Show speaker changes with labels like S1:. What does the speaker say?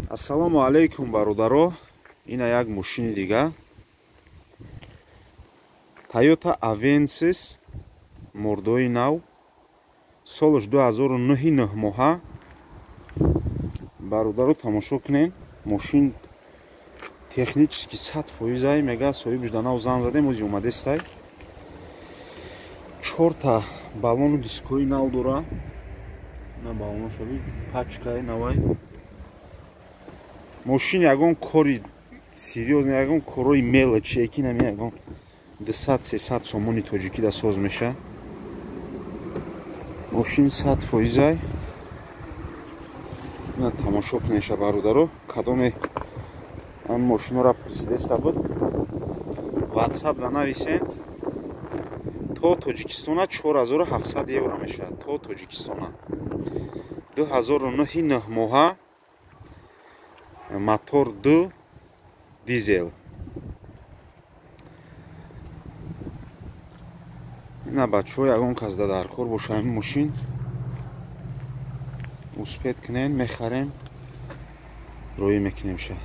S1: Ассалому алайкум бародаро. Ина як мошини дига. Toyota Avensis мордои нав. Солаш 2009 моҳа. Бародаро тамошо кунед. Мошин технически 100% мега соҳибаш данав зан задем ози омадестай. 4 та балону дискои нав дора. На балону шаби пачкаи навай. Мошин ягон кори серьёзно, ягон корои мелочи, яки нами ягон 200-300 сомони тоҷикӣ да соз меша. Мошин 100%. На тамошо кунеша бародаро. Кадоме ан мошинора присидеста буд. WhatsApp да нависен. То Тоҷикистона 4700 евро меша. То Тоҷикистона. 2009 моҳа. Мотор 2 дизел. ина бачаҳо ягон кас да дар кор боша ҳамин мошин успед кунен, мехарем, роӣ мекунем ша.